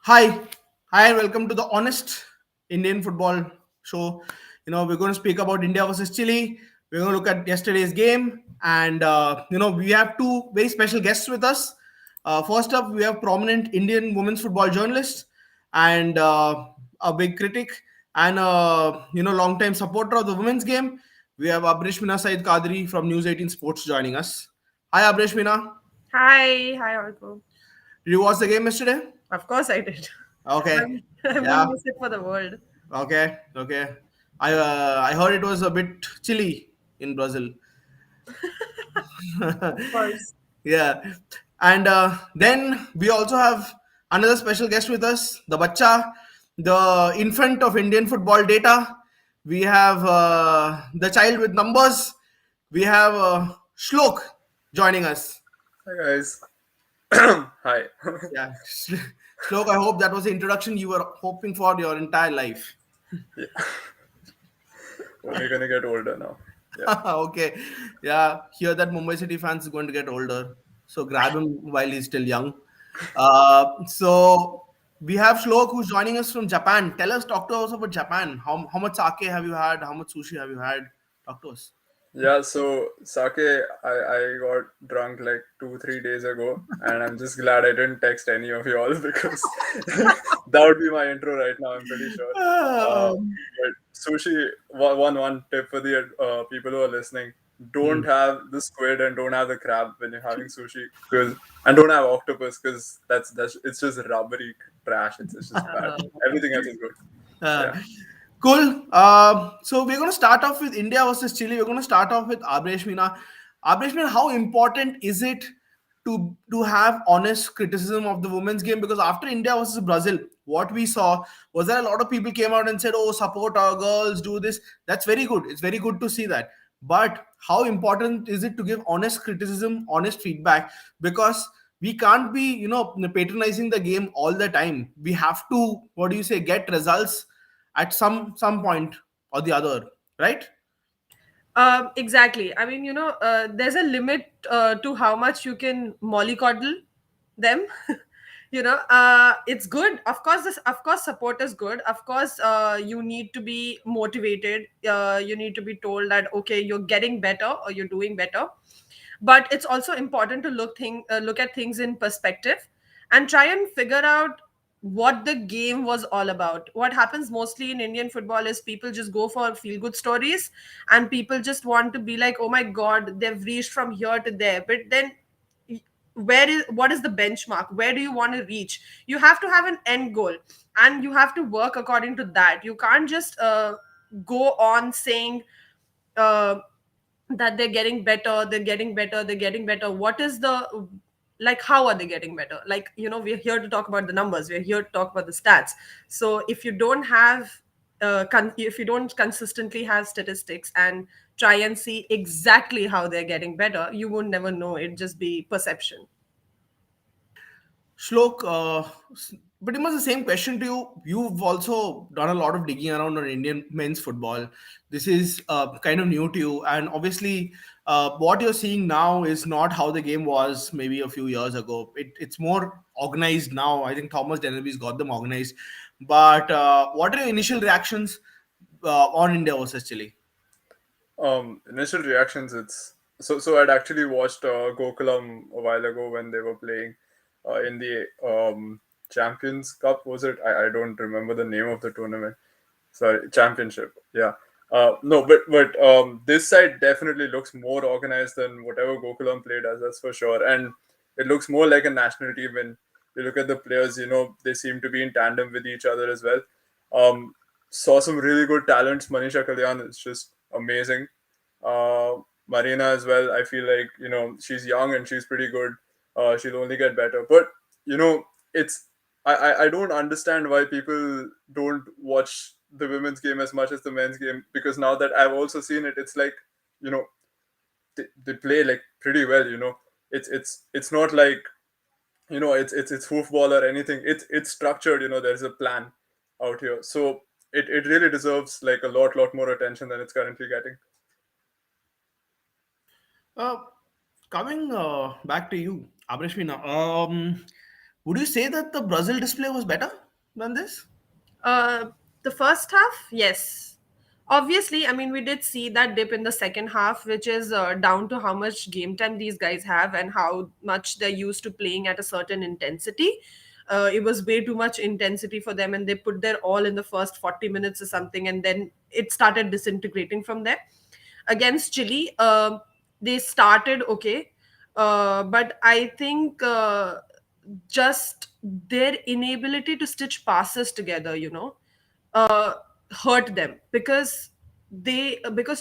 Hi, hi, and welcome to the Honest Indian Football Show. We're going to speak about India versus Chile. We're going to look at yesterday's game, and we have two very special guests with us. First up, we have prominent Indian women's football journalist and a big critic and long-time supporter of the women's game. We have Abreshmina Said Kadri from News 18 Sports joining us. Hi, Abreshmina. Hi, Arko. Did you watch the game yesterday? Of course I did. Okay. I wouldn't Yeah. miss it for the world. Okay. I heard it was a bit chilly in Brazil. Of course. Yeah, and then we also have another special guest with us, the Bacha, the infant of Indian football data. We have the child with numbers. We have Shlok joining us. Hi guys. Hi. Yeah, Shlok. I hope that was the introduction you were hoping for your entire life. Yeah, only gonna get older now. Yeah. Okay. Yeah. Hear that Mumbai City fans is going to get older. So grab him while he's still young. So we have Shlok who's joining us from Japan. Talk to us about Japan. How much sake have you had? How much sushi have you had? Talk to us. Yeah, so sake, I got drunk like 2, 3 days ago, and I'm just glad I didn't text any of you all because that would be my intro right now, I'm pretty sure. Um, But sushi, one tip for the people who are listening: don't hmm. have the squid and don't have the crab when you're having sushi, because and don't have octopus because that's it's just rubbery trash. It's just bad. Everything else is good. Uh, Yeah. cool. So we're going to start off with India versus Chile. We're going to start off with Abreshmina. Abreshmina, how important is it to have honest criticism of the women's game? Because after India versus Brazil, what we saw was that a lot of people came out and said, "Oh, support our girls, do this." That's very good. It's very good to see that. But how important is it to give honest criticism, honest feedback? Because we can't be, patronizing the game all the time. We have to, what do you say, get results at some point or the other, right? Exactly. I mean, there's a limit to how much you can mollycoddle them. It's good. Of course, support is good. Of course, you need to be motivated. You need to be told that okay, you're getting better or you're doing better. But it's also important to look at things in perspective and try and figure out what the game was all about. What happens mostly in Indian football is people just go for feel good stories, and people just want to be like, oh my god, they've reached from here to there. But then what is the benchmark? Where do you want to reach? You have to have an end goal, and you have to work according to that. You can't just go on saying uh, that they're getting better. What is the, like, how are they getting better? Like, we're here to talk about the numbers, we're here to talk about the stats. So if you don't have if you don't consistently have statistics and try and see exactly how they're getting better, you would never know. It'd just be perception. Shlok, pretty much the same question to you. You've also done a lot of digging around on Indian men's football. This is kind of new to you, and obviously, what you're seeing now is not how the game was maybe a few years ago. It's more organized now. I think Thomas Dennerby's got them organized. But what are your initial reactions on India versus Chile? Initial reactions. It's so. I'd actually watched Gokulam a while ago when they were playing in the Champions Cup. Was it? I don't remember the name of the tournament. Sorry, championship. Yeah. No, but this side definitely looks more organized than whatever Gokulam played as. That's for sure, and it looks more like a national team when you look at the players. They seem to be in tandem with each other as well. Um, Saw some really good talents. Manisha Kalyan is just amazing. Uh, Marina as well. I feel like she's young and she's pretty good. She'll only get better, but you know it's I don't understand why people don't watch the women's game as much as the men's game, because now that I've also seen it, it's like, you know, they play like pretty well. It's not like, it's hoofball or anything. It's structured. There's a plan out here, so it really deserves like a lot more attention than it's currently getting. Uh, Coming back to you, Abreshmina, would you say that the Brazil display was better than this? Uh, the first half, yes. Obviously, I mean, we did see that dip in the second half, which is down to how much game time these guys have and how much they're used to playing at a certain intensity. It was way too much intensity for them, and they put their all in the first 40 minutes or something, and then it started disintegrating from there. Against Chile, they started okay, but I think just their inability to stitch passes together, uh, hurt them, because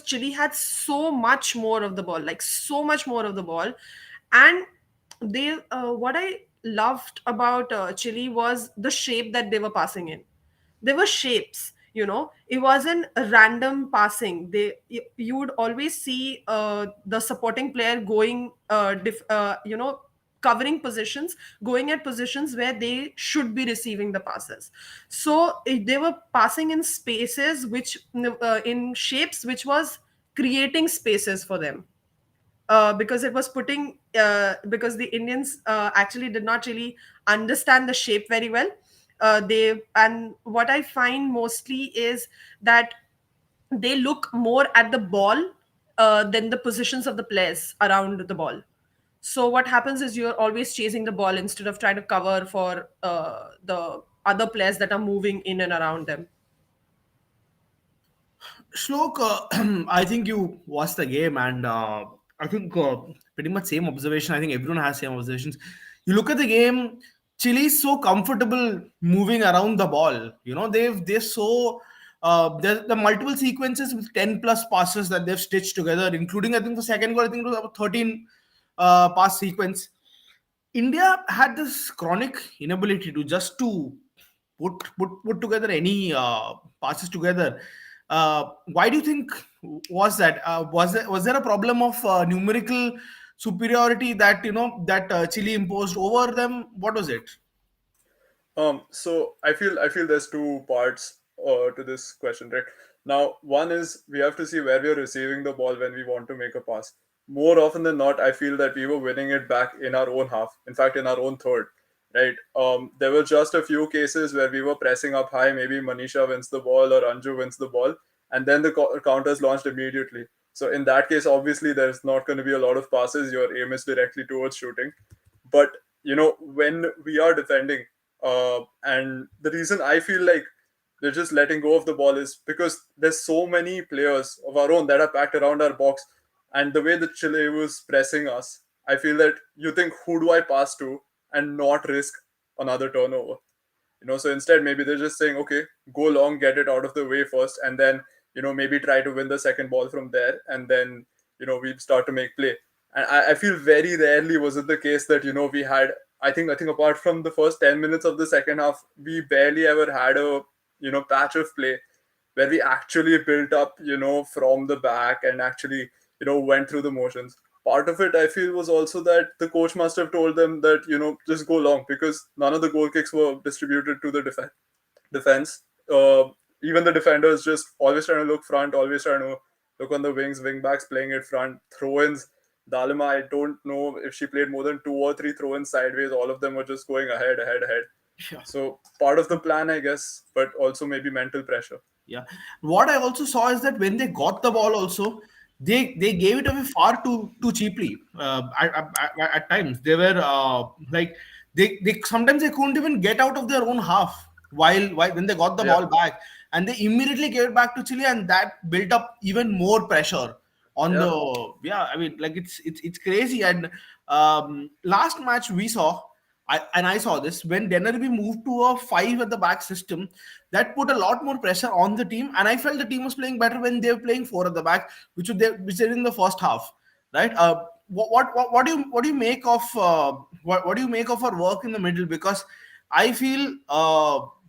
Chile had so much more of the ball, like so much more of the ball. And they what I loved about Chile was the shape that they were passing in. There were shapes, it wasn't a random passing. You would always see the supporting player going covering positions, going at positions where they should be receiving the passes. So they were passing in spaces which in shapes which was creating spaces for them, because it was putting because the Indians actually did not really understand the shape very well. They and What I find mostly is that they look more at the ball than the positions of the players around the ball. So what happens is you're always chasing the ball instead of trying to cover for the other players that are moving in and around them. Shlok, I think you watched the game, and I think pretty much same observation. I think everyone has same observations. You look at the game, Chile is so comfortable moving around the ball. They're so there's the multiple sequences with 10 plus passes that they've stitched together, including I think the second goal. I think it was about 13 pass sequence. India had this chronic inability to just to put together any passes together. Why do you think was that? Was there a problem of numerical superiority that Chile imposed over them? What was it? So I feel there's two parts to this question, right? Now, one is we have to see where we are receiving the ball when we want to make a pass. More often than not, I feel that we were winning it back in our own half. In fact, in our own third, right? There were just a few cases where we were pressing up high. Maybe Manisha wins the ball or Anju wins the ball, and then the counters launched immediately. So in that case, obviously, there's not going to be a lot of passes. Your aim is directly towards shooting. But when we are defending, and the reason I feel like they're just letting go of the ball is because there's so many players of our own that are packed around our box, and the way that Chile was pressing us, I feel that you think, who do I pass to and not risk another turnover? So instead, maybe they're just saying, okay, go long, get it out of the way first, and then maybe try to win the second ball from there, and then we start to make play. And I feel very rarely was it the case that we had. I think apart from the first 10 minutes of the second half, we barely ever had a patch of play where we actually built up from the back and actually went through the motions. Part of it, I feel, was also that the coach must have told them that just go long, because none of the goal kicks were distributed to the defense. Even the defenders just always trying to look front, always trying to look on the wings, wing backs playing it front, throw-ins. Dalima, I don't know if she played more than two or three throw-ins sideways. All of them were just going ahead, ahead, ahead. Yeah. So part of the plan, I guess, but also maybe mental pressure. Yeah. What I also saw is that when they got the ball, also they gave it away far too cheaply. At times they were like they sometimes they couldn't even get out of their own half while when they got the Yeah, ball back, and they immediately gave it back to Chile, and that built up even more pressure on yeah, the. Yeah, I mean, like it's crazy. And last match we saw. I saw this when Denerby moved to a five at the back system, that put a lot more pressure on the team, and I felt the team was playing better when they were playing four at the back, which they did in the first half, right? What do you make of what do you make of our work in the middle? Because I feel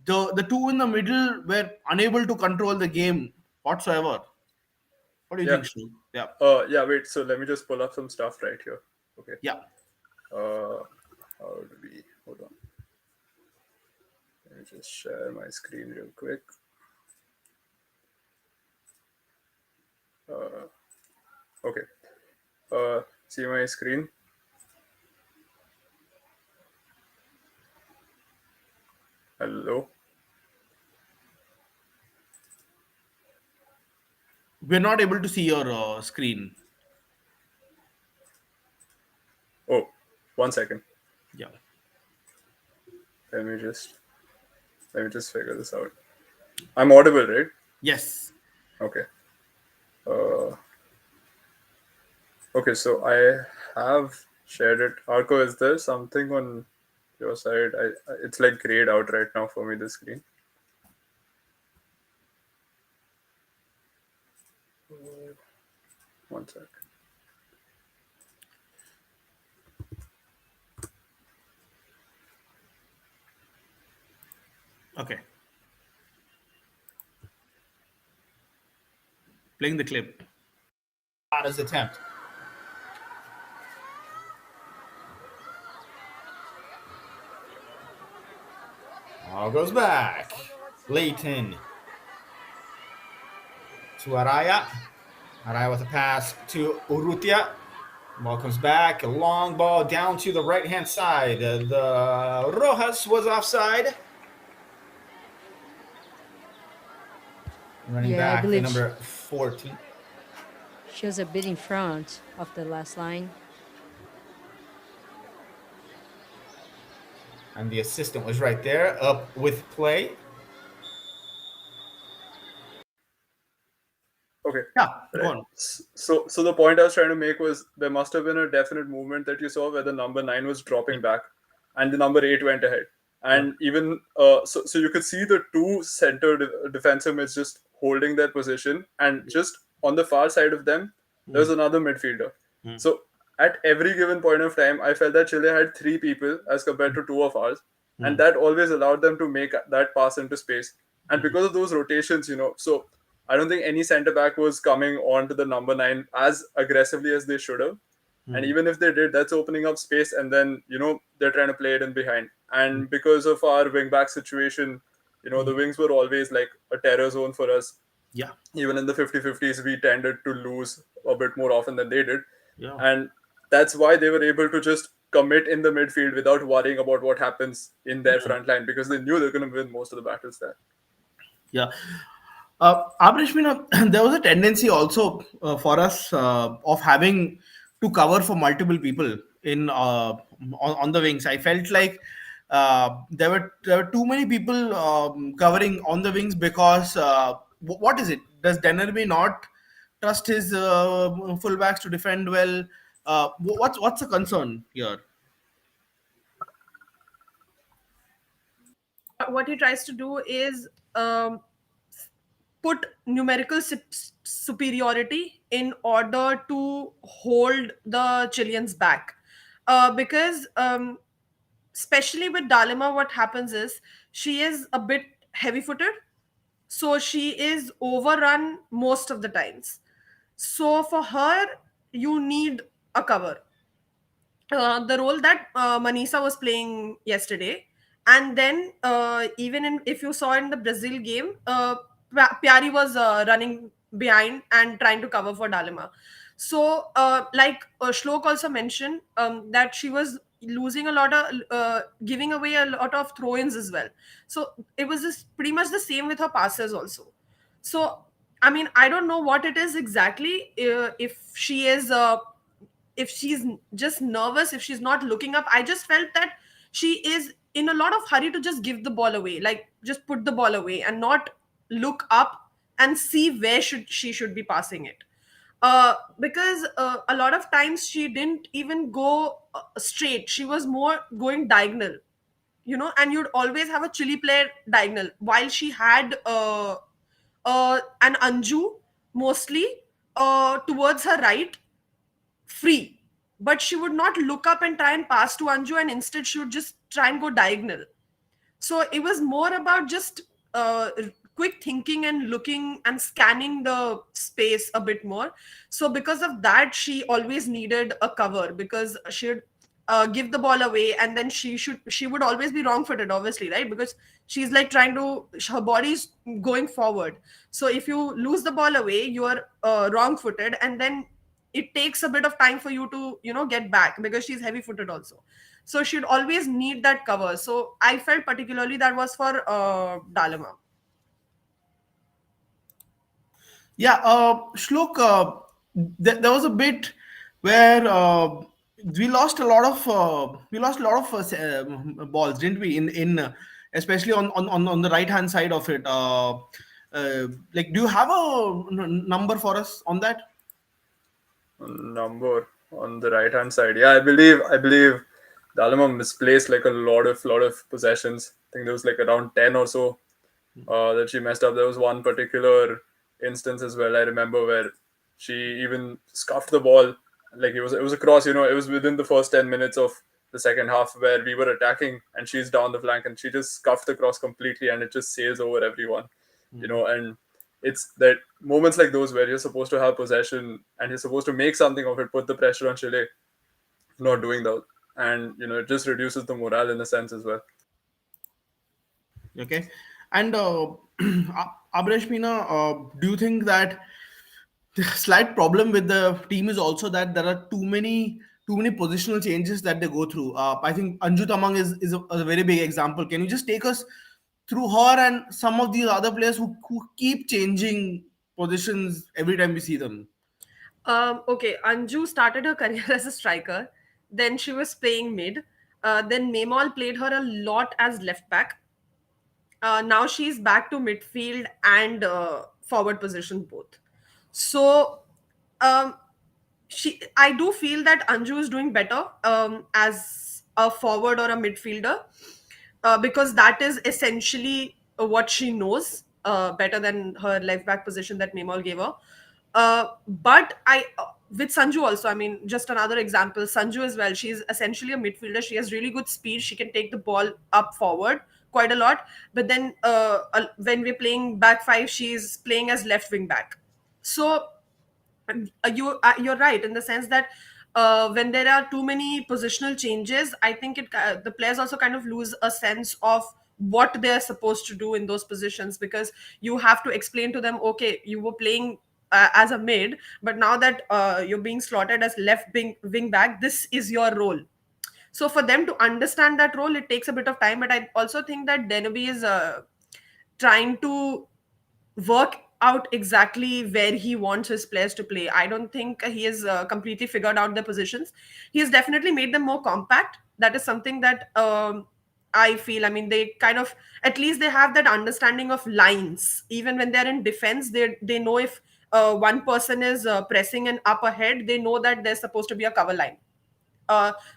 the two in the middle were unable to control the game whatsoever. What do you Yeah. think, Stu? Yeah, Yeah. Wait. So let me just pull up some stuff right here. Okay. yeah. Uh, how do we? Hold on. Let me just share my screen real quick. Okay. See my screen? Hello. We're not able to see your screen. Oh, 1 second. Yeah. Let me just let me just figure this out. I'm audible, right? Yes. Okay. Uh, okay. So I have shared it. Arco, is there something on your side? It's like grayed out right now for me. The screen. 1 sec. Okay. Playing the clip. His attempt. Ball goes back. Leighton to Araya. Araya with a pass to Urrutia. Ball comes back. A long ball down to the right-hand side. The Rojas was offside. Running Yeah, I back, the believe number 14. she was a bit in front of the last line. And the assistant was right there, up with play. Okay. Yeah, go Right. on. So the point I was trying to make was there must have been a definite movement that you saw where the number 9 was dropping back and the number 8 went ahead. Yeah. And even so you could see the two center defensive mids just holding their position, and just on the far side of them there's another midfielder. So at every given point of time, I felt that Chile had three people as compared to two of ours, and that always allowed them to make that pass into space. And because of those rotations, so I don't think any centre back was coming on to the number 9 as aggressively as they should have. And even if they did, that's opening up space, and then they're trying to play it in behind. And because of our wing back situation, the wings were always like a terror zone for us. Yeah. Even in the 50-50s, we tended to lose a bit more often than they did. Yeah. And that's why they were able to just commit in the midfield without worrying about what happens in their front line, because they knew they're going to win most of the battles there. Yeah. Abreshmina, there was a tendency also for us of having to cover for multiple people in on the wings. I felt like there were too many people covering on the wings because what is it? Does Denerby not trust his fullbacks to defend well? What's the concern here? What he tries to do is put numerical superiority in order to hold the Chileans back. Because especially with Dalima, what happens is she is a bit heavy footed. So she is overrun most of the times. So for her, you need a cover. The role that Manisa was playing yesterday, and then even if you saw in the Brazil game, Pyari was running behind and trying to cover for Dalima. So, like Shlok also mentioned, that she was losing a lot of, giving away a lot of throw-ins as well. So it was just pretty much the same with her passes also. So I mean, I don't know what it is exactly. If she is if she's just nervous, if she's not looking up, I just felt that she is in a lot of hurry to just give the ball away, like just put the ball away and not look up and see where should be passing it. Because a lot of times she didn't even go straight, she was more going diagonal, and you'd always have a Chile player diagonal, while she had an Anju mostly towards her right, free. But she would not look up and try and pass to Anju, and instead she would just try and go diagonal. So it was more about just quick thinking and looking and scanning the space a bit more. So because of that, she always needed a cover, because she'd give the ball away, and then she would always be wrong footed, obviously, right? Because she's like trying to, her body's going forward. So if you lose the ball away, you are wrong footed, and then it takes a bit of time for you to, get back, because she's heavy footed also. So she'd always need that cover. So I felt particularly that was for Dalima. Yeah, Shlok, there was a bit where we lost a lot of balls, didn't we? In especially on the right hand side of it. Like, do you have a number for us on that? Number on the right hand side. Yeah, I believe Dalama misplaced like a lot of possessions. I think there was like around 10 or so that she messed up. There was one particular instance as well, I remember, where she even scuffed the ball. Like it was a cross, it was within the first 10 minutes of the second half where we were attacking and she's down the flank and she just scuffed the cross completely and it just sails over everyone. And it's that moments like those where you're supposed to have possession and you're supposed to make something of it, put the pressure on Chile, not doing that. And it just reduces the morale in a sense as well. Okay, and Abreshmina, do you think that the slight problem with the team is also that there are too many positional changes that they go through? I think Anju Tamang is a very big example. Can you just take us through her and some of these other players who keep changing positions every time we see them? Okay, Anju started her career as a striker. Then she was playing mid. Then Memol played her a lot as left back. Now she's back to midfield and forward position both. So um, I do feel that Anju is doing better as a forward or a midfielder, because that is essentially what she knows better than her left back position that Memol gave her. But with Sanju also, I mean, just another example, Sanju as well. She's essentially a midfielder. She has really good speed. She can take the ball up forward quite a lot. But then when we're playing back five, she's playing as left wing back. So you're right in the sense that when there are too many positional changes, I think the players also kind of lose a sense of what they're supposed to do in those positions, because you have to explain to them, okay, you were playing as a mid, but now that you're being slotted as left wing back, this is your role. So for them to understand that role, it takes a bit of time. But I also think that Denby is trying to work out exactly where he wants his players to play. I don't think he has completely figured out their positions. He has definitely made them more compact. That is something that I feel. I mean, they kind of, at least they have that understanding of lines. Even when they're in defense, they know if one person is pressing and up ahead, they know that there's supposed to be a cover line.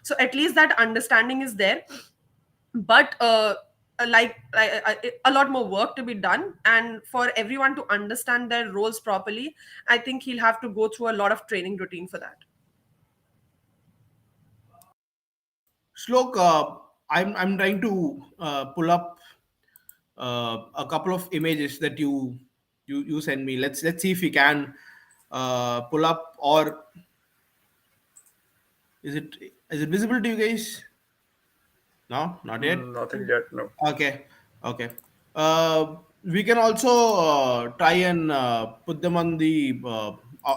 So at least that understanding is there. But a lot more work to be done, and for everyone to understand their roles properly, I think he'll have to go through a lot of training routine for that. Shlok, I'm trying to pull up a couple of images that you send me. Let's see if we can pull up, or is it visible to you guys? No, not yet. Nothing yet, no. Okay, okay. We can also try and put them on the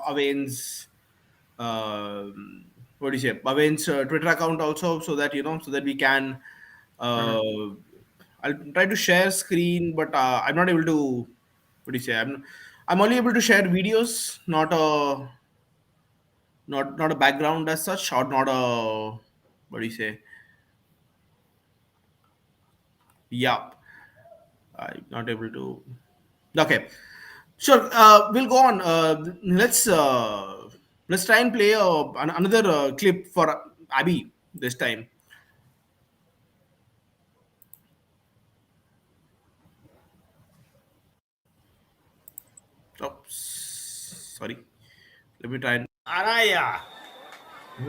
Avain's what do you say, Avain's Twitter account also, so that so that we can. Uh, I'll try to share screen, but I'm not able to. What do you say? I'm only able to share videos, not a background as such, or not a, what do you say? Yeah, I'm not able to. Okay, sure. We'll go on. Let's try and play another clip for Abby this time. Oops, sorry. Let me try and. Araya.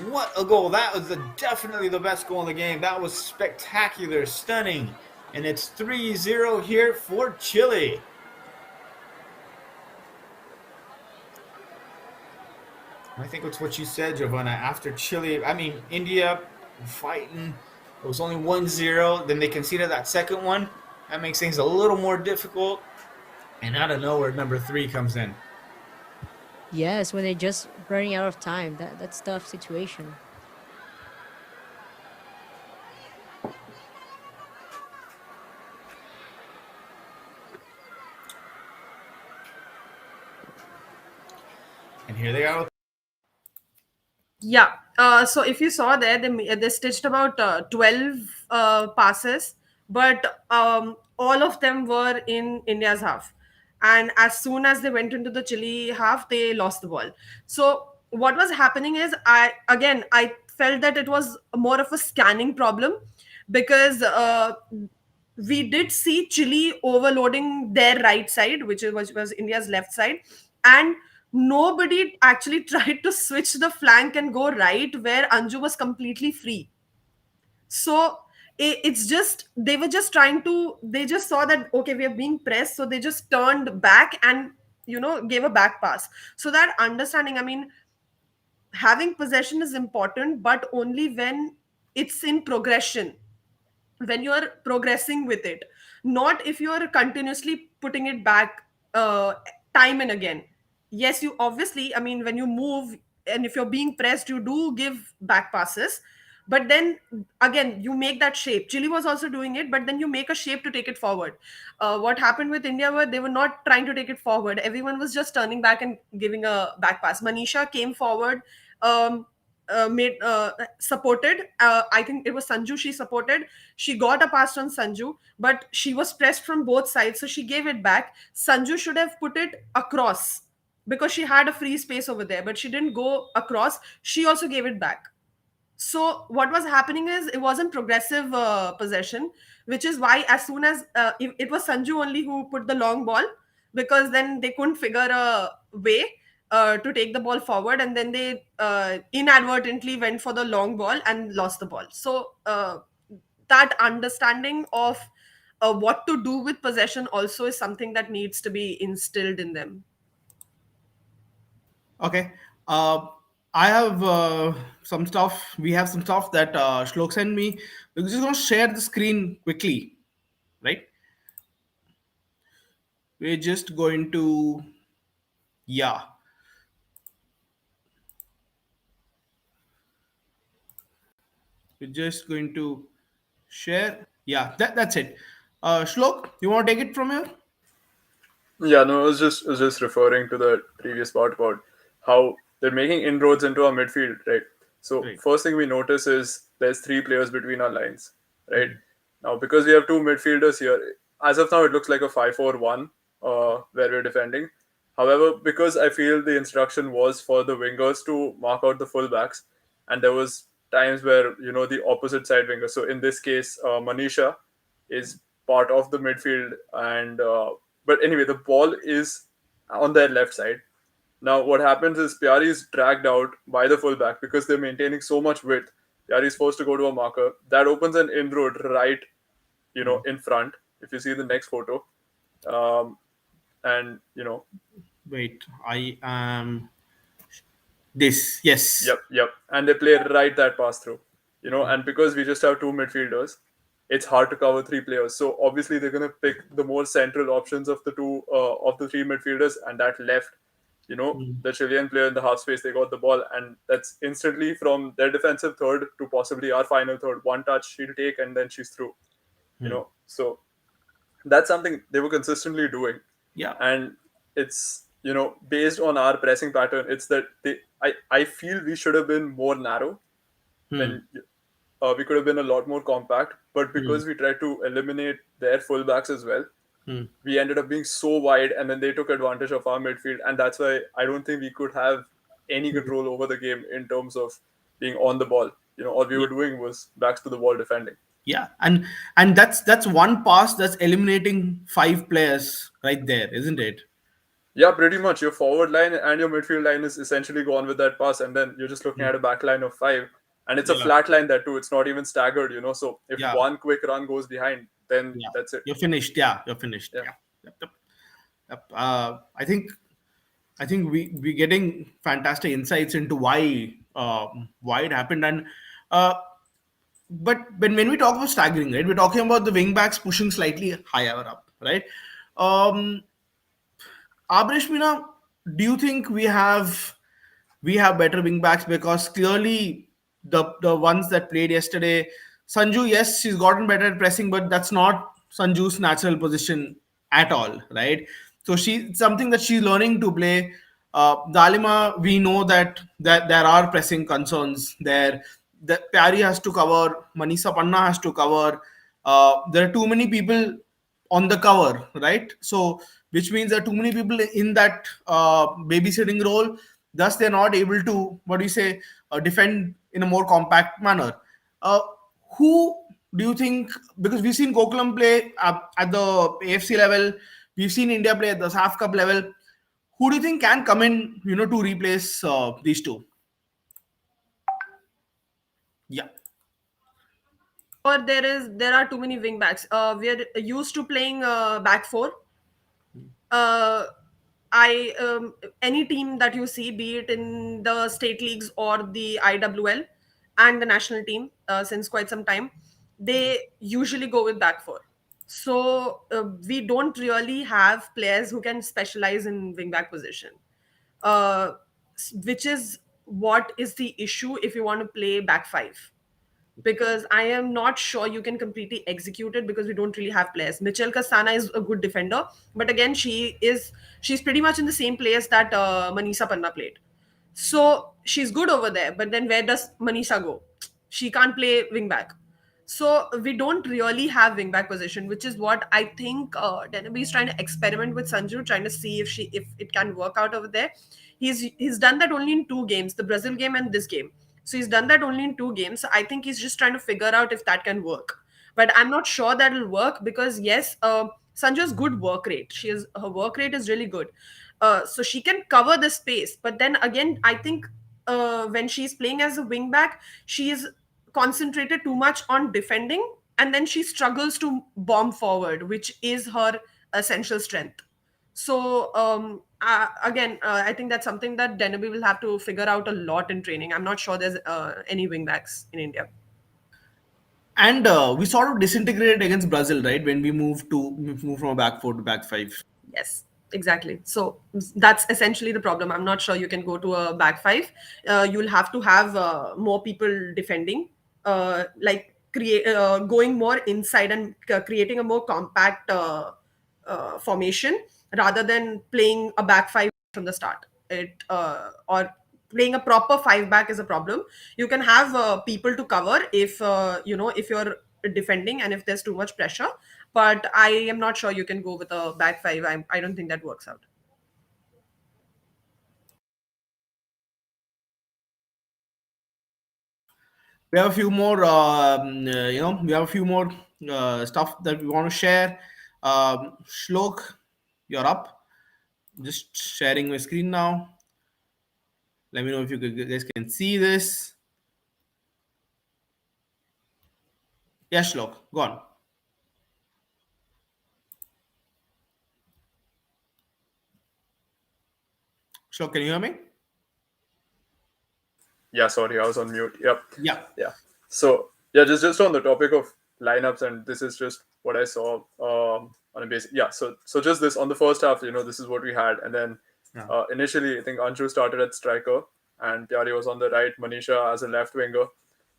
What a goal. That was definitely the best goal in the game. That was spectacular, stunning. And it's 3-0 here for Chile. I think it's what you said, Giovanna. After Chile, I mean, India fighting. It was only 1-0. Then they conceded that second one. That makes things a little more difficult. And out of nowhere, number 3 comes in. Yes, when they're just running out of time. That's tough situation. And here they are. Yeah. So if you saw there, they stitched about 12 passes, but all of them were in India's half. And as soon as they went into the Chile half, they lost the ball. So what was happening is, I felt that it was more of a scanning problem, because we did see Chile overloading their right side, which was India's left side, and nobody actually tried to switch the flank and go right where Anju was completely free. So it's just, they were just trying to, they just saw that okay, we are being pressed, so they just turned back and gave a back pass. So that understanding, I mean, having possession is important, but only when it's in progression, when you are progressing with it, not if you are continuously putting it back time and again. Yes, you obviously, I mean, when you move and if you're being pressed, you do give back passes, but then again you make that shape. Chile was also doing it, but then you make a shape to take it forward. What happened with India were, they were not trying to take it forward, everyone was just turning back and giving a back pass. Manisha came forward, um, made supported, I think it was Sanju she supported. She got a pass on Sanju, but she was pressed from both sides, so she gave it back. Sanju should have put it across because she had a free space over there, but she didn't go across. She also gave it back. So what was happening is, it wasn't progressive possession, which is why as soon as it was Sanju only who put the long ball, because then they couldn't figure a way to take the ball forward, and then they inadvertently went for the long ball and lost the ball. So that understanding of what to do with possession also is something that needs to be instilled in them. Okay. Uh, I have some stuff. We have some stuff that Shlok sent me. We're just going to share the screen quickly, right? We're just going to, yeah, we're just going to share. Yeah, that's it. Shlok, you want to take it from here? Yeah, no, I was just referring to the previous part about how they're making inroads into our midfield, right? So Right. first thing we notice is there's three players between our lines, right? Mhm. Now because we have two midfielders here, as of now it looks like a 5-4-1 where we're defending. However, because I feel the instruction was for the wingers to mark out the fullbacks, and there was times where the opposite side winger. So in this case, Manisha is part of the midfield, and but anyway, the ball is on their left side. Now, what happens is Pyari is dragged out by the fullback because they're maintaining so much width. Pyari is forced to go to a marker that opens an inroad right, in front. If you see the next photo, um, and Wait, I am this. Yes. yep, and they play right that pass through. And because we just have two midfielders, it's hard to cover three players. So obviously they're gonna pick the more central options of the three midfielders, and that left, Mm, the Chilean player in the half space. They got the ball, and that's instantly from their defensive third to possibly our final third. One touch she'll take, and then she's through. mm. So that's something they were consistently doing, Yeah. and it's based on our pressing pattern. It's that I feel we should have been more narrow Hmm. when we could have been a lot more compact, but Hmm. because we tried to eliminate their fullbacks as well, Hmm. we ended up being so wide, and then they took advantage of our midfield, and that's why I don't think we could have any Hmm. control over the game in terms of being on the ball. All we Yeah. were doing was backs to the wall defending. Yeah. And that's one pass that's eliminating five players right there, isn't it? Yeah, pretty much. Your forward line and your midfield line is essentially gone with that pass, and then you're just looking Hmm. at a back line of five, and it's a Yeah. flat line that too. It's not even staggered. So if Yeah. one quick run goes behind, then Yeah, that's it. you're finished. Yeah, you're finished. Yeah. Yeah. Yep, yep, yep. I think we getting fantastic insights into why it happened. And uh, but when we talk about staggering, right, we're talking about the wing backs pushing slightly higher up, right? Um, Abreshmina, do you think we have better wing backs? Because clearly the ones that played yesterday, Sanju, yes, she's gotten better at pressing, but that's not Sanju's natural position at all, right? So she something that she's learning to play. Dalima, we know that there are pressing concerns there. That Pyari has to cover, Manisa Panna has to cover. There are too many people on the cover, right? So, which means there are too many people in that babysitting role. Thus, they're not able to, what do you say, defend in a more compact manner. Uh, who do you think? Because we've seen Gokulam play at the AFC level, we've seen India play at the SAF Cup level. Who do you think can come in, to replace these two? Yeah. Or there are too many wing backs. We are used to playing back four. uh, I Any team that you see, be it in the state leagues or the IWL and the national team, since quite some time, they usually go with back four. So we don't really have players who can specialize in wing back position, which is what is the issue if you want to play back five, because I am not sure you can completely execute it because we don't really have players. Mitchell Kastana is a good defender, but again, she's pretty much in the same place that Manisa Panna played. So she's good over there, but then where does Manisa go? She can't play wing back. So we don't really have wing back position, which is what I think Denby is trying to experiment with Sanju, trying to see if it can work out over there. He's done that only in two games, the Brazil game and this game. So he's done that only in two games. So I think he's just trying to figure out if that can work. But I'm not sure that will work because yes, Sanju's good work rate. Her work rate is really good. So she can cover the space. But then again, I think when she's playing as a wing back, she is concentrated too much on defending, and then she struggles to bomb forward, which is her essential strength. So again, I think that's something that Denby will have to figure out a lot in training. I'm not sure there's any wingbacks in India. And we sort of disintegrated against Brazil, right? When we moved from a back four to back five. Yes, exactly. So that's essentially the problem. I'm not sure you can go to a back five. You'll have to have more people defending, going more inside and creating a more compact formation rather than playing a back five from the start. Or playing a proper five back is a problem. You can have people to cover if you're defending and if there's too much pressure, but I am not sure you can go with a back five. I don't think that works out. We have a few more, we have a few more stuff that we want to share. Shlok, you're up. Just sharing my screen now. Let me know if guys can see this. Yes, Shlok, go on. Shlok, can you hear me? Yeah, sorry, I was on mute. Yep. Yeah. Yeah. So yeah, just on the topic of lineups, and this is just what I saw on a basic. Yeah. So just this on the first half, this is what we had, and then Yeah. initially I think Anshu started at striker, and Pyari was on the right, Manisha as a left winger,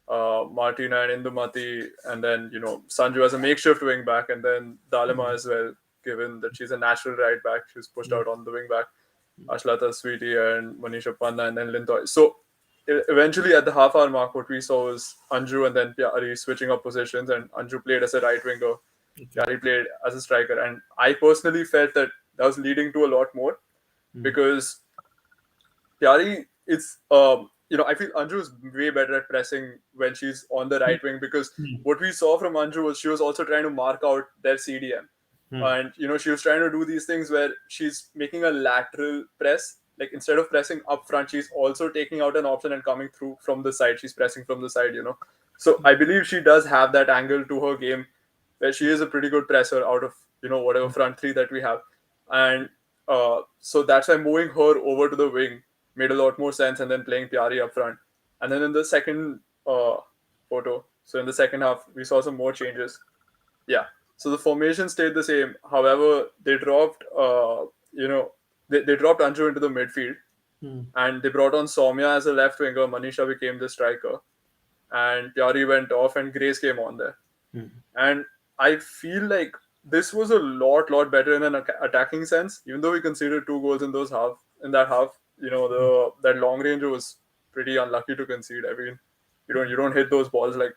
Martina and Indumati, and then Sanju as a makeshift wing back, and then Dalima as well, given that she's a natural right back, she's pushed out on the wing back. Ashlata Sweetie and Manisha Panna and then Lintoy. So eventually at the half hour mark, what we saw was Anju and then Pyari switching up positions, and Anju played as a right winger, Pyari played as a striker. And I personally felt that that was leading to a lot more because Pyari is, I feel Anju is way better at pressing when she's on the right wing because what we saw from Anju was she was also trying to mark out their CDM. And, she was trying to do these things where she's making a lateral press. Like instead of pressing up front, she's also taking out an option and coming through from the side. She's pressing from the side. So I believe she does have that angle to her game where she is a pretty good presser out of whatever front three that we have, and so that's why moving her over to the wing made a lot more sense, and then playing Pyari up front, and then in the second photo, so in the second half we saw some more changes. Yeah. So the formation stayed the same. However, they dropped, they dropped Anju into the midfield, and they brought on Soumya as a left winger. Manisha became the striker, and Pyari went off, and Grace came on there. And I feel like this was a lot better in an attacking sense. Even though we conceded 2 goals in those half, in that half, the that long range was pretty unlucky to concede. I mean, you don't hit those balls like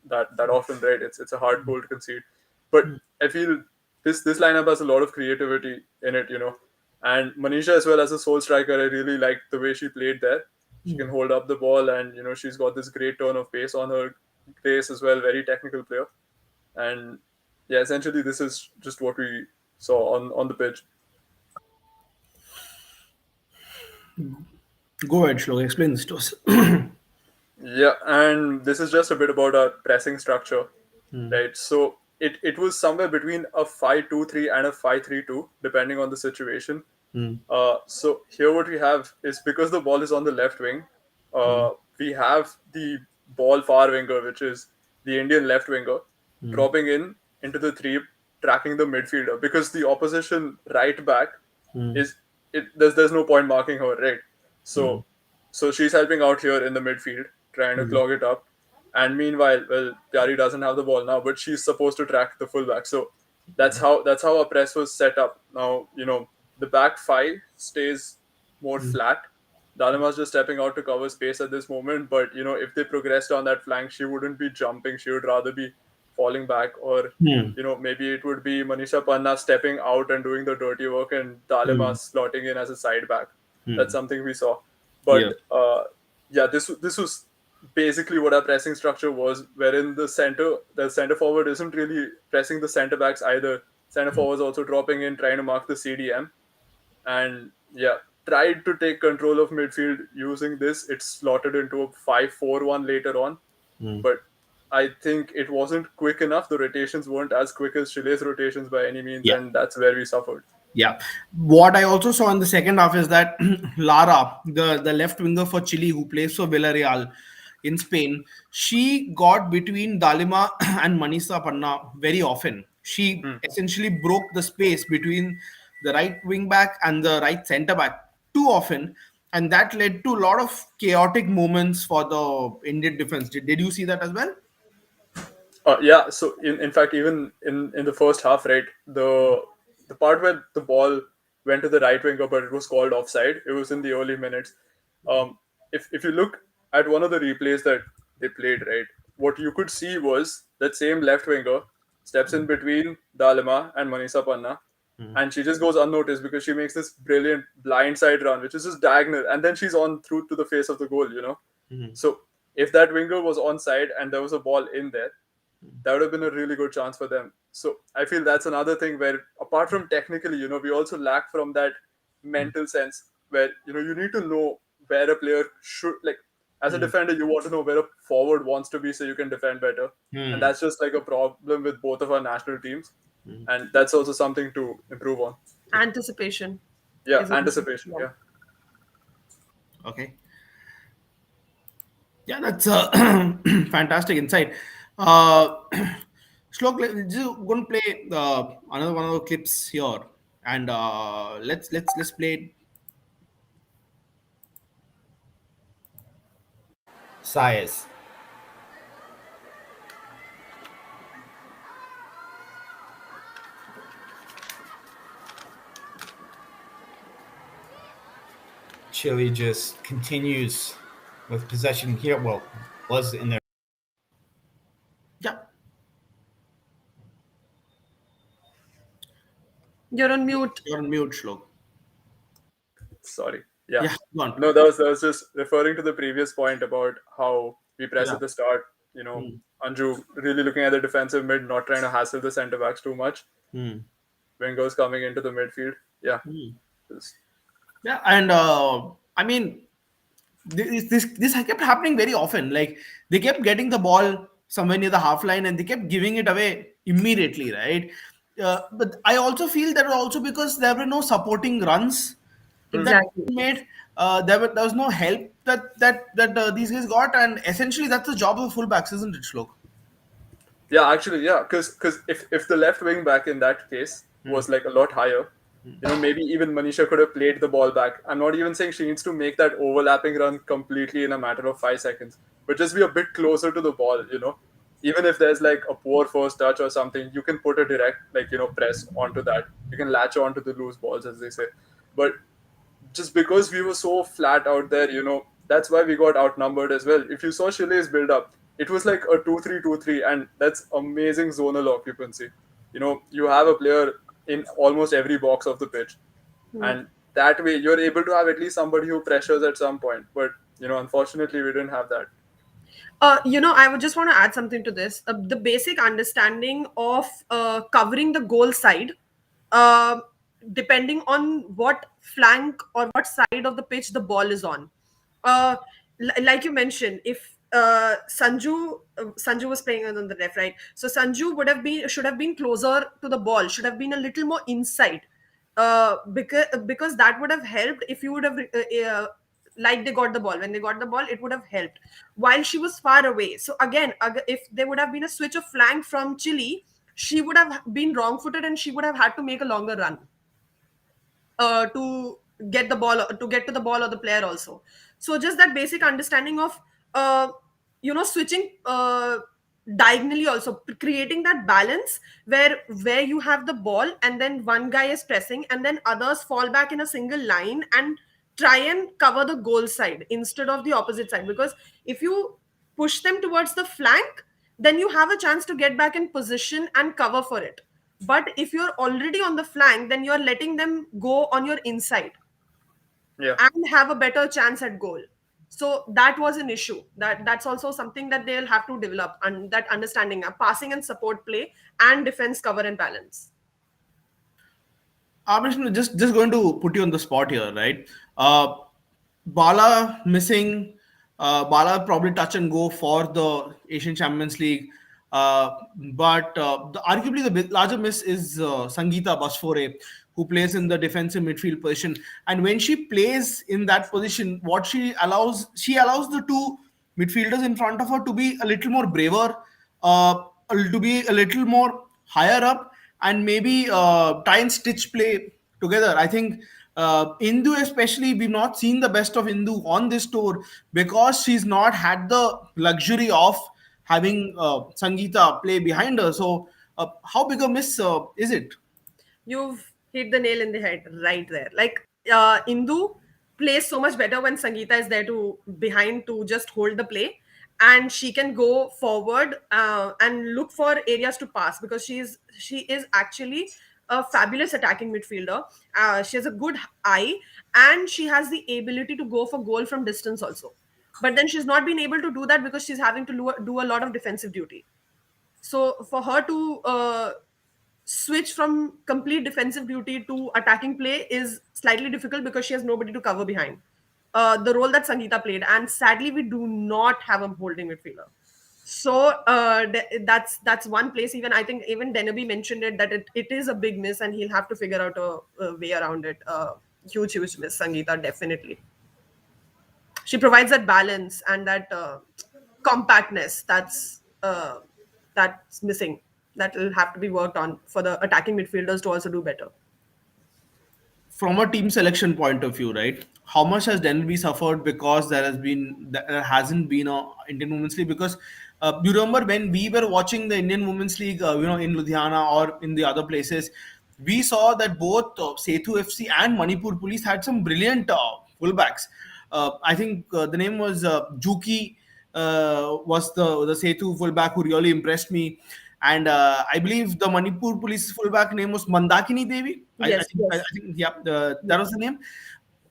that often, right? It's a hard goal to concede. But I feel this lineup has a lot of creativity in it. And Manisha as well as a sole striker, I really liked the way she played there. She can hold up the ball, and she's got this great turn of pace on her. Grace as well, very technical player. And yeah, essentially this is just what we saw on the pitch. Go ahead, Shlok. Explain this to us. Yeah, and this is just a bit about our pressing structure, right? So it was somewhere between a 5-2-3 and a 5-3-2, depending on the situation. So here what we have is, because the ball is on the left wing, we have the ball far winger, which is the Indian left winger, dropping into the three, tracking the midfielder, because the opposition right back is there's no point marking her, right? So she's helping out here in the midfield, trying to clog it up. And meanwhile, well, Pyari doesn't have the ball now, but she's supposed to track the fullback. So that's how our press was set up. Now, the back five stays more flat. Dalima's just stepping out to cover space at this moment, but if they progressed on that flank, she wouldn't be jumping. She would rather be falling back, or maybe it would be Manisha Panna stepping out and doing the dirty work, and Dalima slotting in as a side back. That's something we saw. But Yeah. yeah, this was basically what our pressing structure was, wherein the center forward isn't really pressing the center backs either. Center forwards also dropping in, trying to mark the CDM, and yeah, tried to take control of midfield using this. It's slotted into a 5-4-1 later on, but I think it wasn't quick enough. The rotations weren't as quick as Chile's rotations by any means, Yeah. and that's where we suffered. Yeah. What I also saw in the second half is that Lara, the left winger for Chile who plays for Villarreal in Spain, she got between Dalima and Manisa Panna very often. She essentially broke the space between the right wing back and the right centre back too often. And that led to a lot of chaotic moments for the Indian defense. Did you see that as well? Yeah, so in fact, even in the first half, right, the part where the ball went to the right winger, but it was called offside. It was in the early minutes. If you look at one of the replays that they played, right, what you could see was that same left winger steps in between Dalima and Manisa Panna, and she just goes unnoticed because she makes this brilliant blindside run, which is just diagonal, and then she's on through to the face of the goal. So if that winger was onside and there was a ball in there, that would have been a really good chance for them. So I feel that's another thing where, apart from technically, we also lack from that mental sense where, you need to know where a player should, like, as a defender, you want to know where a forward wants to be so you can defend better. And that's just like a problem with both of our national teams. And that's also something to improve on. Anticipation Yeah, is anticipation. Yeah. Okay. Yeah, that's a fantastic insight. Uh, Shlok, just going to play another one of the clips here, and let's play it. Sias. Chile just continues with possession here. Well, was in their. Yeah, You're on mute. you're on mute, Shlok. Sorry. Yeah. Yeah, go on. No, that was just referring to the previous point about how we press Yeah. at the start. Anju really looking at the defensive mid, not trying to hassle the centre backs too much. Wingers coming into the midfield. Yeah. Just- Yeah, and I mean, this kept happening very often. Like they kept getting the ball somewhere near the half line, and they kept giving it away immediately, right? But I also feel that also because there were no supporting runs that Exactly. made. There was no help that these guys got, and essentially that's the job of the fullbacks, isn't it, Shlok? Yeah, actually, yeah, because if the left wing back in that case was like a lot higher, maybe even Manisha could have played the ball back. I'm not even saying she needs to make that overlapping run completely in a matter of 5 seconds, but just be a bit closer to the ball. Even if there's like a poor first touch or something, you can put a direct press onto that. You can latch onto the loose balls, as they say. But just because we were so flat out there, that's why we got outnumbered as well. If you saw Chile's build up, it was like a 2-3-2-3, and that's amazing zonal occupancy. You have a player in almost every box of the pitch, and that way you're able to have at least somebody who pressures at some point. But unfortunately, we didn't have that. I would just want to add something to this. The basic understanding of covering the goal side, uh, depending on what flank or what side of the pitch the ball is on. Uh, like you mentioned, if Sanju was playing on the left, right? So Sanju should have been closer to the ball, should have been a little more inside, because that would have helped if you would have like they got the ball. When they got the ball, it would have helped while she was far away. So again, if there would have been a switch of flank from Chile, she would have been wrong footed and she would have had to make a longer run to get the ball, to get to the ball or the player also. So just that basic understanding of uh, switching diagonally, also creating that balance where you have the ball and then one guy is pressing and then others fall back in a single line and try and cover the goal side instead of the opposite side. Because if you push them towards the flank, then you have a chance to get back in position and cover for it. But if you're already on the flank, then you're letting them go on your inside Yeah. and have a better chance at goal. So that was an issue. That's also something that they'll have to develop, and that understanding of passing and support play and defense cover and balance. Abreshmina, just going to put you on the spot here, right? Bala missing. Bala probably touch and go for the Asian Champions League. But arguably the larger miss is Sangeeta Basfore, who plays in the defensive midfield position. And when she plays in that position, what she allows the two midfielders in front of her to be a little more braver, to be a little more higher up, and maybe try and stitch play together. I think Indu, especially, we've not seen the best of Indu on this tour because she's not had the luxury of having Sangeeta play behind her. So, how big a miss is it? You've hit the nail in the head right there. Like Indu plays so much better when Sangeeta is there to behind to just hold the play, and she can go forward and look for areas to pass, because she is actually a fabulous attacking midfielder. She has a good eye and she has the ability to go for goal from distance also. But then she's not been able to do that because she's having to do a lot of defensive duty. So for her to switch from complete defensive duty to attacking play is slightly difficult because she has nobody to cover behind. The role that Sangeeta played, and sadly, we do not have a holding midfielder. So that's one place. Even I think even Deneby mentioned it, that it is a big miss, and he'll have to figure out a way around it. Huge miss, Sangeeta, definitely. She provides that balance and that compactness that's missing. That will have to be worked on for the attacking midfielders to also do better. From a team selection point of view, right? How much has Denby suffered because there hasn't been a Indian Women's League? Because you remember when we were watching the Indian Women's League, in Ludhiana or in the other places, we saw that both Setu FC and Manipur Police had some brilliant fullbacks. I think the name was Juki, was the Setu fullback who really impressed me. And I believe the Manipur Police fullback name was Mandakini Devi. Yes, I yes. think yeah, that was the name.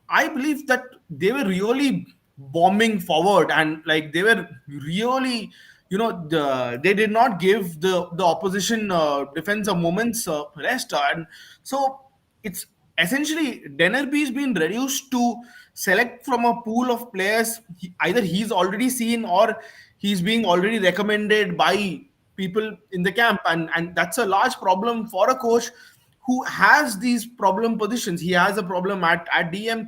I believe that they were really bombing forward, and like they were really, they did not give the opposition defense a moment's rest, and so it's essentially Denerby's been reduced to select from a pool of players. Either he's already seen or he's being already recommended by people in the camp, and that's a large problem for a coach who has these problem positions. He has a problem at DM.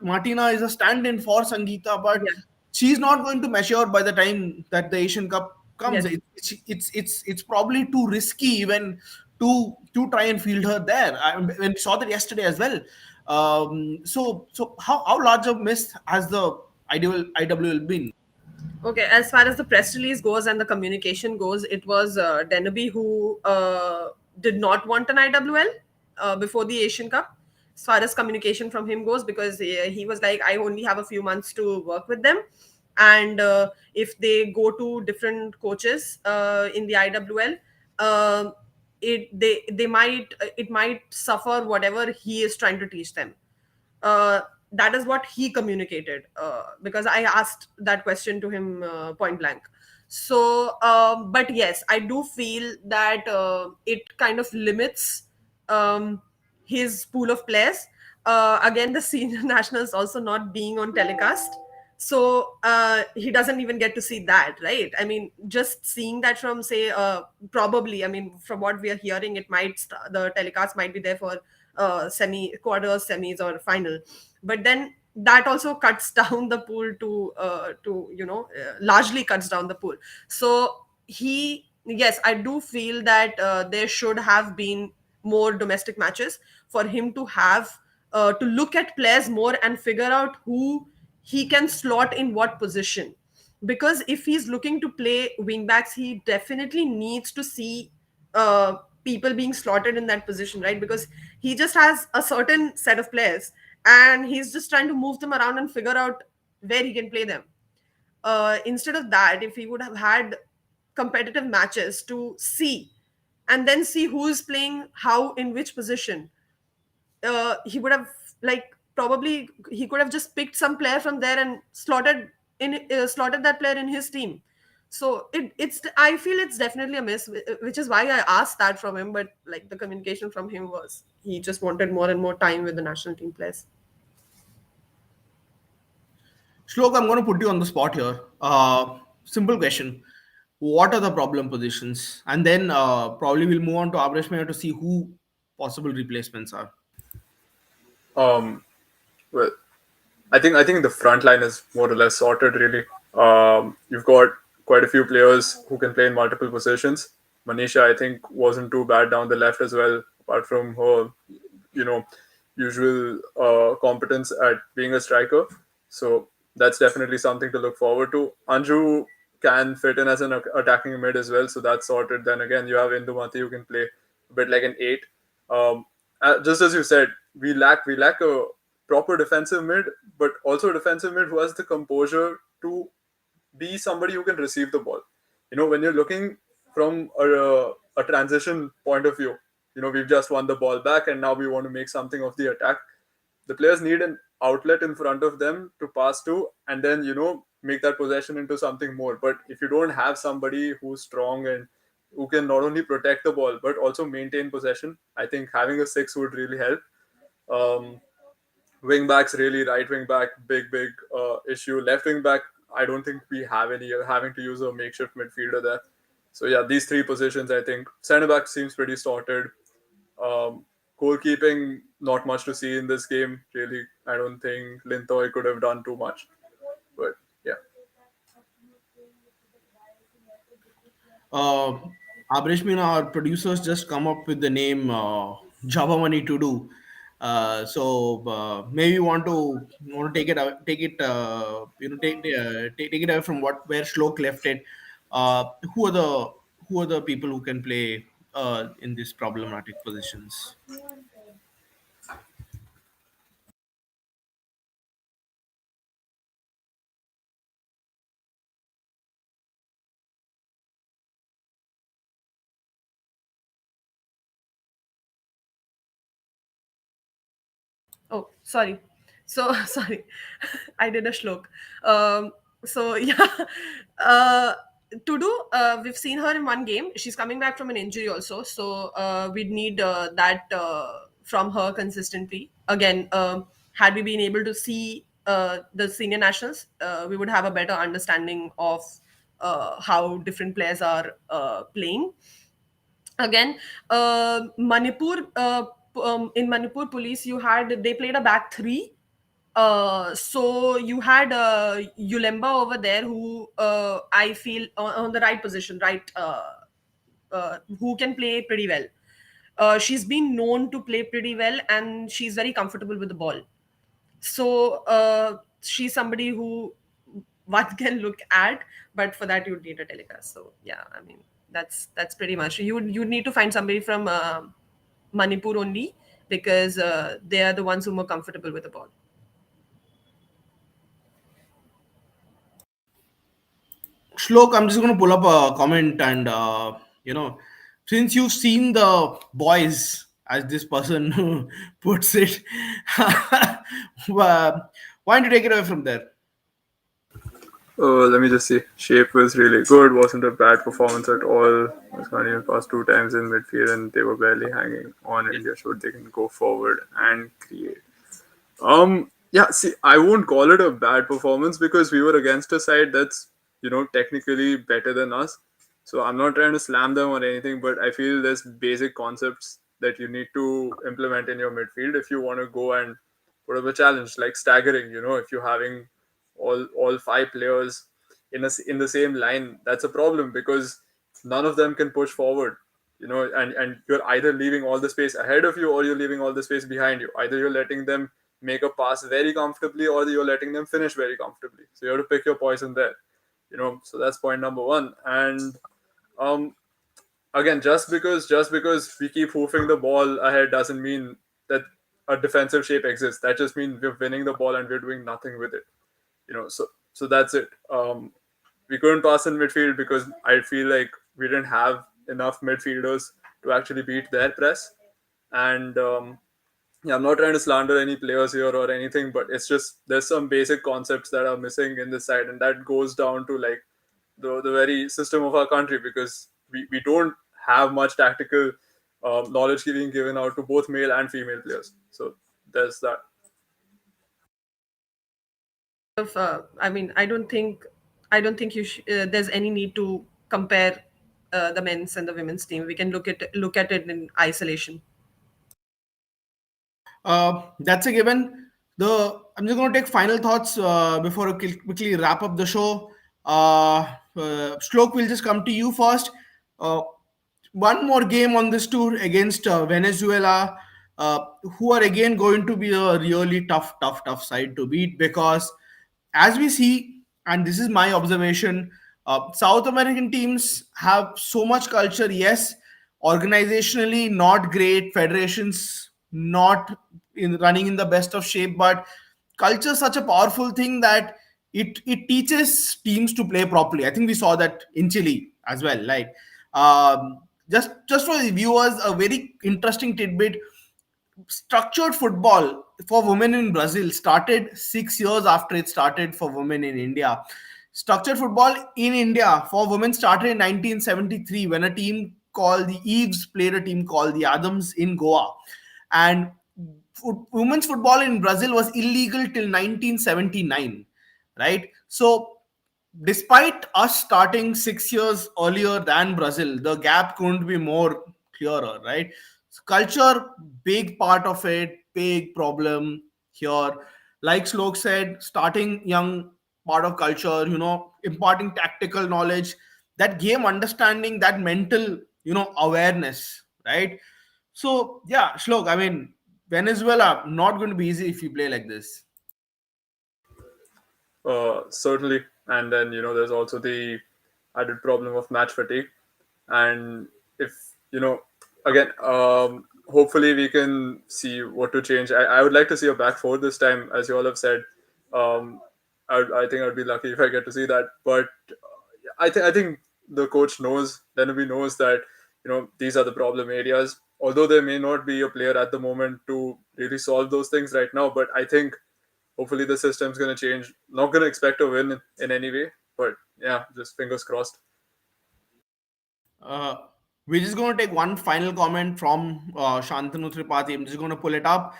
Martina is a stand-in for Sangeeta, but Yeah. she's not going to mature by the time that the Asian Cup comes. Yes. It's probably too risky even to try and field her there. When we saw that yesterday as well. So how large a miss has the IWL been? Okay, as far as the press release goes and the communication goes, it was Denby who did not want an IWL before the Asian Cup. As far as communication from him goes, because he was like, I only have a few months to work with them, and if they go to different coaches in the IWL, uh, they might it might suffer whatever he is trying to teach them. uh, that is what he communicated, because I asked that question to him point blank. So but yes, I do feel that it kind of limits his pool of players. Again, the senior nationals also not being on telecast, so he doesn't even get to see that, right? I mean, just seeing that from, say, probably, I mean, from what we are hearing, the telecast might be there for semi quarters, semis, or final, but then that also cuts down the pool to largely cuts down the pool. So yes, I do feel that there should have been more domestic matches for him to have to look at players more and figure out who he can slot in what position. Because if he's looking to play wingbacks, he definitely needs to see uh, people being slotted in that position, right? Because he just has a certain set of players, and he's just trying to move them around and figure out where he can play them. Instead of that, if he would have had competitive matches to see, and then see who is playing how in which position, he would have, like, probably he could have just picked some player from there and slotted that player in his team. So it's I feel it's definitely a miss, which is why I asked that from him. But like, the communication from him was he just wanted more and more time with the national team players. Shlok, I'm going to put you on the spot here. Simple question. What are the problem positions? And then probably we'll move on to Abreshmina to see who possible replacements are. Um, well, I think the front line is more or less sorted really. You've got quite a few players who can play in multiple positions. Manisha, I think, wasn't too bad down the left as well, apart from her, you know, usual competence at being a striker. So that's definitely something to look forward to. Anju can fit in as an attacking mid as well, so that's sorted. Then again, you have Indumati who can play a bit like an eight. Um, just as you said, we lack a proper defensive mid, but also a defensive mid who has the composure to be somebody who can receive the ball. When you're looking from a transition point of view, we've just won the ball back and now we want to make something of the attack. The players need an outlet in front of them to pass to, and then make that possession into something more. But if you don't have somebody who's strong and who can not only protect the ball but also maintain possession, I think having a six would really help. um, Wing backs, really, right wing back, big issue. Left wing back, I don't think we have any, having to use a makeshift midfielder there. So yeah, these three positions, I think. Center back seems pretty sorted. Goalkeeping, not much to see in this game, really. I don't think Lintoy could have done too much. But yeah. uh, Abreshmina, our producers just come up with the name Java Money to do. Maybe you want to take it take it away from where Shlok left it. Uh, who are the people who can play in these problematic positions? Oh, sorry. So sorry, I did a shlok. Um, so yeah, uh, we've seen her in one game. She's coming back from an injury also, so we'd need that from her consistently. Again, had we been able to see the senior nationals, we would have a better understanding of how different players are playing. Again, in Manipur police, they played a back three. So you had Yulemba over there, who I feel on the right position, right, who can play pretty well. She's been known to play pretty well, and she's very comfortable with the ball. So she's somebody who one can look at, but for that you would need a telecast. So yeah, I mean, that's pretty much, you need to find somebody from Manipur only, because they are the ones who are more comfortable with the ball. Shlok, I'm just going to pull up a comment and, since you've seen the boys, as this person puts it, uh, why don't you take it away from there? Oh, let me just see. Shape was really good. Wasn't a bad performance at all. Was not even passed two times in midfield, and they were barely hanging on. India showed they can go forward and create. Yeah, see, I won't call it a bad performance because we were against a side that's, technically better than us. So I'm not trying to slam them or anything, but I feel there's basic concepts that you need to implement in your midfield if you want to go and put up a challenge, like staggering. If you're having all five players in the same line, that's a problem because none of them can push forward. And you're either leaving all the space ahead of you or you're leaving all the space behind you. Either you're letting them make a pass very comfortably or you're letting them finish very comfortably. So you have to pick your poison there. So that's point number one. And um again, just because we keep hoofing the ball ahead doesn't mean that a defensive shape exists. That just means we're winning the ball and we're doing nothing with it. So that's it. We couldn't pass in midfield because I feel like we didn't have enough midfielders to actually beat their press. And yeah, I'm not trying to slander any players here or anything, but it's just there's some basic concepts that are missing in this side, and that goes down to like the very system of our country because we don't have much tactical knowledge being given out to both male and female players. So there's that. I mean, I don't think there's any need to compare the men's and the women's team. We can look at it in isolation. That's a given. I'm just going to take final thoughts before I quickly wrap up the show. Shlok, will just come to you first. Uh, One more game on this tour against Venezuela, who are again going to be a really tough side to beat because, as we see, and this is my observation, South American teams have so much culture. Yes, organizationally not great, federations not in running in the best of shape, but culture is such a powerful thing that it teaches teams to play properly. I think we saw that in Chile as well. Like, just for the viewers, a very interesting tidbit: structured football for women in Brazil started 6 years after it started for women in India. Structured football in India for women started in 1973 when a team called the Eves played a team called the Adams in Goa. And women's football in Brazil was illegal till 1979, right? So despite us starting 6 years earlier than Brazil, the gap couldn't be more clearer, right? So culture, big part of it, big problem here. Like Slok said, starting young, part of culture, imparting tactical knowledge, that game understanding, that mental, awareness, right? So yeah, Shlok, I mean, Venezuela not going to be easy if you play like this. Certainly. And then, there's also the added problem of match fatigue. And if, again, hopefully we can see what to change. I would like to see a back four this time, as you all have said. Um, I think I'd be lucky if I get to see that. But I think the coach knows, Denby knows that, these are the problem areas. Although there may not be a player at the moment to really solve those things right now, but I think hopefully the system's going to change. Not going to expect a win in any way, but yeah, just fingers crossed. Uh, we're just going to take one final comment from Shantanu Tripathi. I'm just going to pull it up.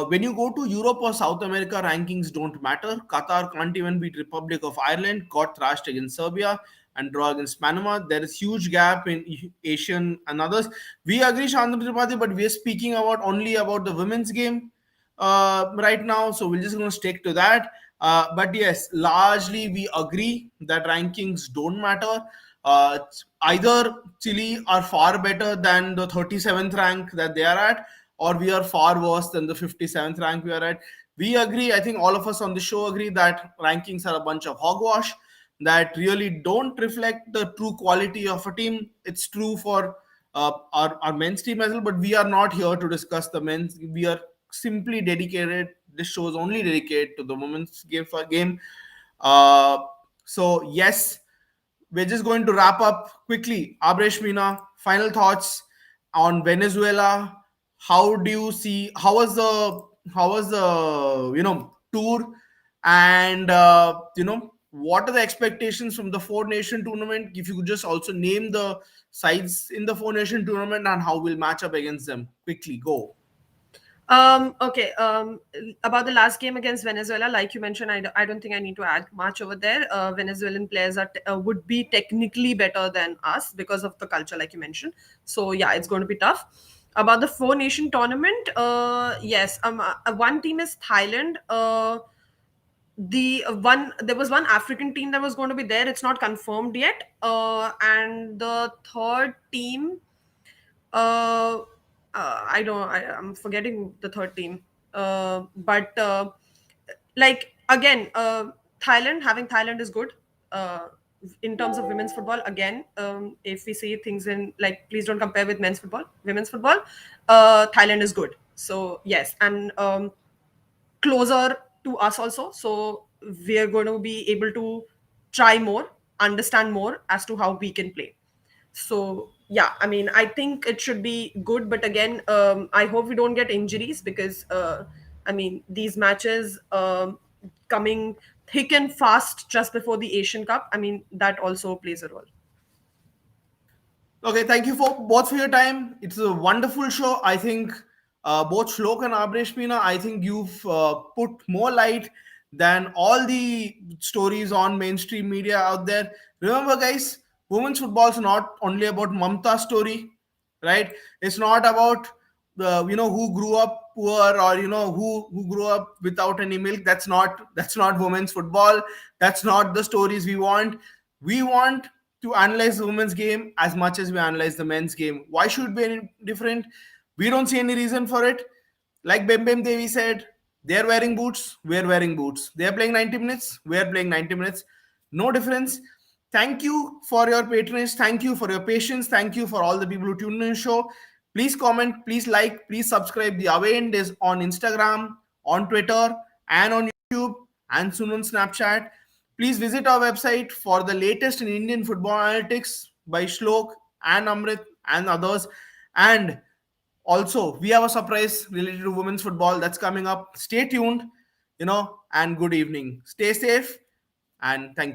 When you go to Europe or South America, rankings don't matter. Qatar can't even beat Republic of Ireland, got thrashed against Serbia. and draw against Panama. There is huge gap in Asian and others. We agree, Shantam Tripathi, but we are speaking about only about the women's game right now, so we're just going to stick to that. But yes, largely we agree that rankings don't matter. Either Chile are far better than the 37th rank that they are at, or we are far worse than the 57th rank we are at. We agree, I think all of us on the show agree that rankings are a bunch of hogwash that really don't reflect the true quality of a team. It's true for our men's team as well, but we are not here to discuss the men's. We are simply dedicated. This show is only dedicated to the women's game. Uh, so yes, we're just going to wrap up quickly. Abreshmina, final thoughts on Venezuela. How do you see? How was the tour, and what are the expectations from the Four Nation tournament? If you could just also name the sides in the Four Nation tournament and how we'll match up against them. Quickly, go. Okay. About the last game against Venezuela, like you mentioned, I don't think I need to add much over there. Venezuelan players would be technically better than us because of the culture, like you mentioned. So yeah, it's going to be tough. About the Four Nation tournament, yes. One team is Thailand. There was one African team that was going to be there. It's not confirmed yet. And the third team, uh, I'm forgetting the third team. But like again, having Thailand is good. In terms of women's football, again, if we see things in like, please don't compare with men's football. Women's football, Thailand is good. So yes, and closer to us also. So we're going to be able to try more, understand more as to how we can play. So yeah, I mean, I think it should be good, but again, I hope we don't get injuries because I mean, these matches coming thick and fast just before the Asian Cup, I mean, that also plays a role. Okay, thank you for both for your time. It's a wonderful show. I think both Shlok and Abreshmina, I think you've put more light than all the stories on mainstream media out there. Remember, guys, women's football is not only about Mamta's story, right? It's not about the who grew up poor, or who grew up without any milk. That's not women's football. That's not the stories we want. We want to analyze the women's game as much as we analyze the men's game. Why should it be any different? We don't see any reason for it. Like Bem Bem Devi said, they're wearing boots, we're wearing boots. They're playing 90 minutes, we're playing 90 minutes. No difference. Thank you for your patronage. Thank you for your patience. Thank you for all the people who tuned in the show. Please comment, please like, please subscribe. The Away End is on Instagram, on Twitter, and on YouTube, and soon on Snapchat. Please visit our website for the latest in Indian football analytics by Shlok and Amrit and others. And also, we have a surprise related to women's football that's coming up. Stay tuned, and good evening. Stay safe, and thank you.